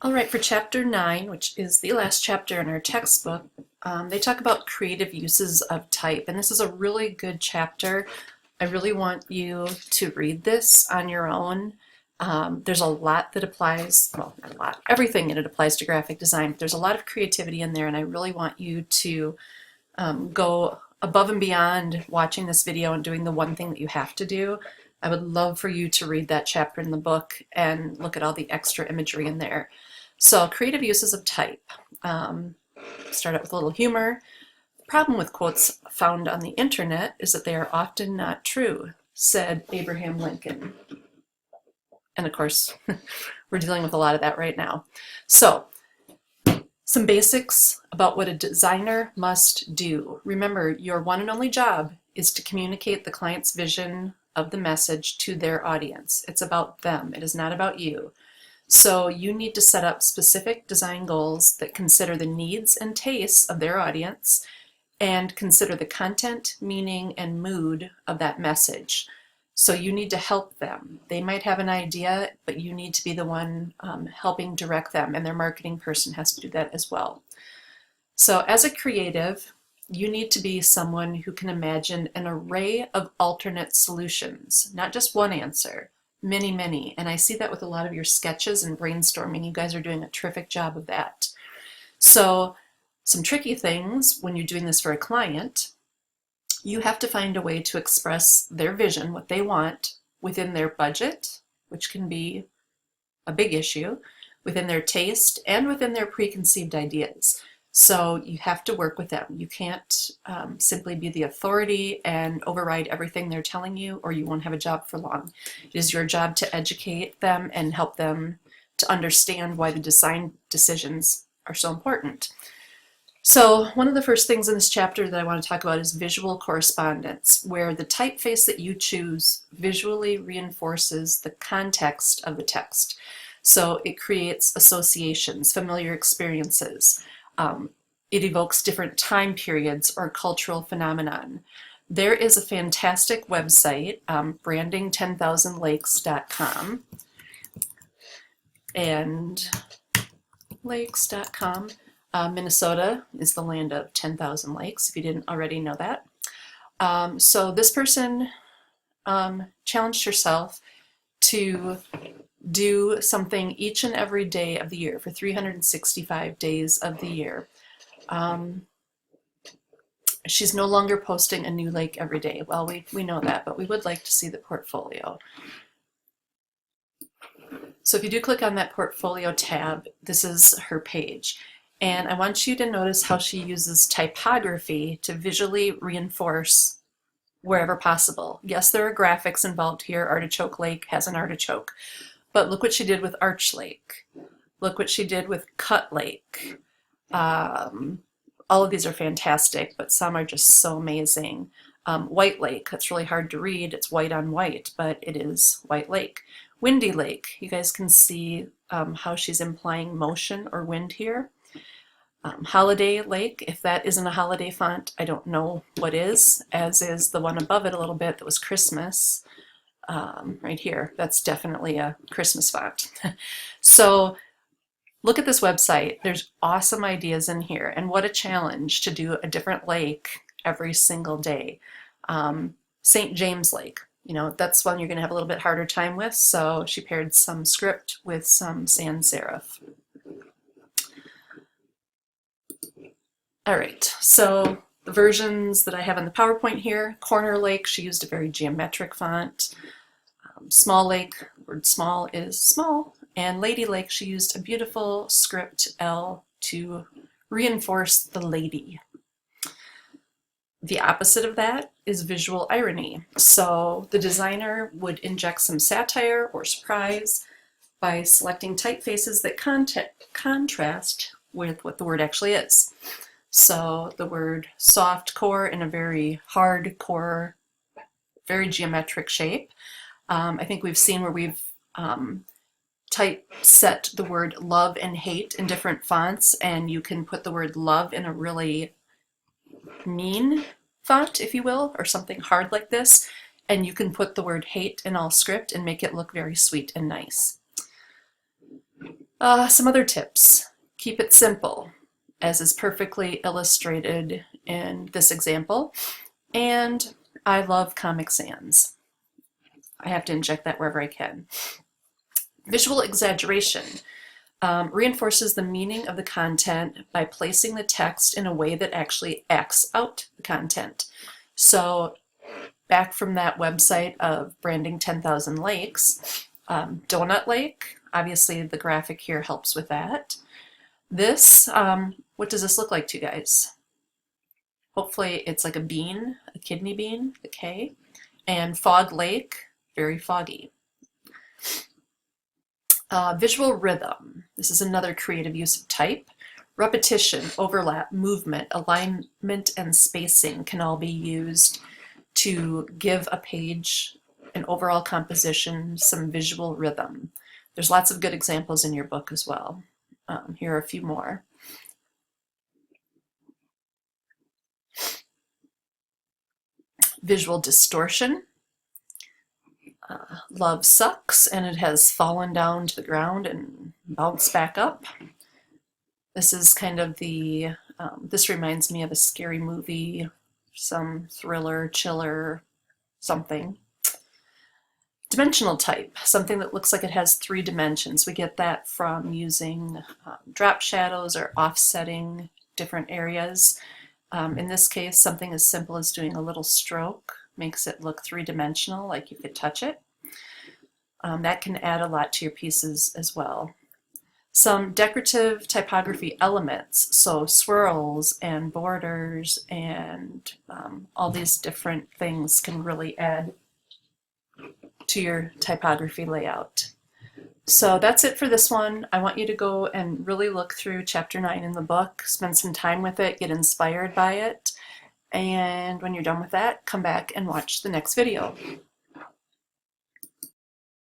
All right, for chapter 9, which is the last chapter in our textbook, they talk about creative uses of type, and this is a really good chapter. I really want you to read this on your own. There's a lot that applies, well, not a lot, everything in it applies to graphic design, but there's a lot of creativity in there, and I really want you to go above and beyond watching this video and doing the one thing that you have to do. I would love for you to read that chapter in the book and look at all the extra imagery in there. So, creative uses of type. Start out with a little humor. The problem with quotes found on the internet is that they are often not true, said Abraham Lincoln. And of course, we're dealing with a lot of that right now. So, some basics about what a designer must do. Remember, your one and only job is to communicate the client's vision of the message to their audience. It's about them. It is not about you. So you need to set up specific design goals that consider the needs and tastes of their audience and consider the content, meaning, and mood of that message. So you need to help them. They might have an idea, but you need to be the one helping direct them, and their marketing person has to do that as well. So as a creative, you need to be someone who can imagine an array of alternate solutions, not just one answer. Many, many. And I see that with a lot of your sketches and brainstorming. You guys are doing a terrific job of that. So some tricky things when you're doing this for a client, you have to find a way to express their vision, what they want, within their budget, which can be a big issue, within their taste, and within their preconceived ideas. So you have to work with them. You can't simply be the authority and override everything they're telling you, or you won't have a job for long. It is your job to educate them and help them to understand why the design decisions are so important. So one of the first things in this chapter that I want to talk about is visual correspondence, where the typeface that you choose visually reinforces the context of the text. So it creates associations, familiar experiences. It evokes different time periods or cultural phenomenon. There is a fantastic website, branding10000lakes.com, and lakes.com. Minnesota is the land of 10,000 lakes, if you didn't already know that. So this person challenged herself to do something each and every day of the year for 365 days of the year. She's no longer posting a new lake every day. Well, we know that, but we would like to see the portfolio. So if you do click on that portfolio tab, this is her page. And I want you to notice how she uses typography to visually reinforce wherever possible. Yes, there are graphics involved here. Artichoke Lake has an artichoke. But look what she did with Arch Lake. Look what she did with Cut Lake. All of these are fantastic, but some are just so amazing. White Lake, that's really hard to read. It's white on white, but it is White Lake. Windy Lake, you guys can see how she's implying motion or wind here. Holiday Lake, if that isn't a holiday font, I don't know what is, as is the one above it a little bit that was Christmas. Right here, that's definitely a Christmas font. So look at this website. There's awesome ideas in here, and what a challenge to do a different lake every single day. St. James Lake, you know, that's one you're going to have a little bit harder time with, so she paired some script with some sans serif. All right, so the versions that I have in the PowerPoint here, Corner Lake, she used a very geometric font. Small Lake, word small is small. And Lady Lake, she used a beautiful script L to reinforce the lady. The opposite of that is visual irony. So the designer would inject some satire or surprise by selecting typefaces that contrast with what the word actually is. So the word soft core in a very hard core, very geometric shape. I think we've seen where we've typeset the word love and hate in different fonts, and you can put the word love in a really mean font, if you will, or something hard like this, and you can put the word hate in all script and make it look very sweet and nice. Some other tips. Keep it simple, as is perfectly illustrated in this example. And I love Comic Sans. I have to inject that wherever I can. Visual exaggeration reinforces the meaning of the content by placing the text in a way that actually acts out the content. So back from that website of branding 10,000 lakes, Donut Lake, obviously the graphic here helps with that. This, what does this look like to you guys? Hopefully it's like a bean, a kidney bean, a K. And Fog Lake, very foggy. Visual rhythm. This is another creative use of type. Repetition, overlap, movement, alignment, and spacing can all be used to give a page an overall composition, some visual rhythm. There's lots of good examples in your book as well. Here are a few more. Visual distortion. Love sucks, and it has fallen down to the ground and bounced back up. This is kind of the, this reminds me of a scary movie, some thriller, chiller, something. Dimensional type, something that looks like it has 3 dimensions. We get that from using drop shadows or offsetting different areas. In this case, something as simple as doing a little stroke makes it look 3-dimensional, like you could touch it. That can add a lot to your pieces as well. Some decorative typography elements, so swirls and borders and all these different things can really add to your typography layout. So that's it for this one. I want you to go and really look through chapter 9 in the book, spend some time with it, get inspired by it, and when you're done with that, come back and watch the next video.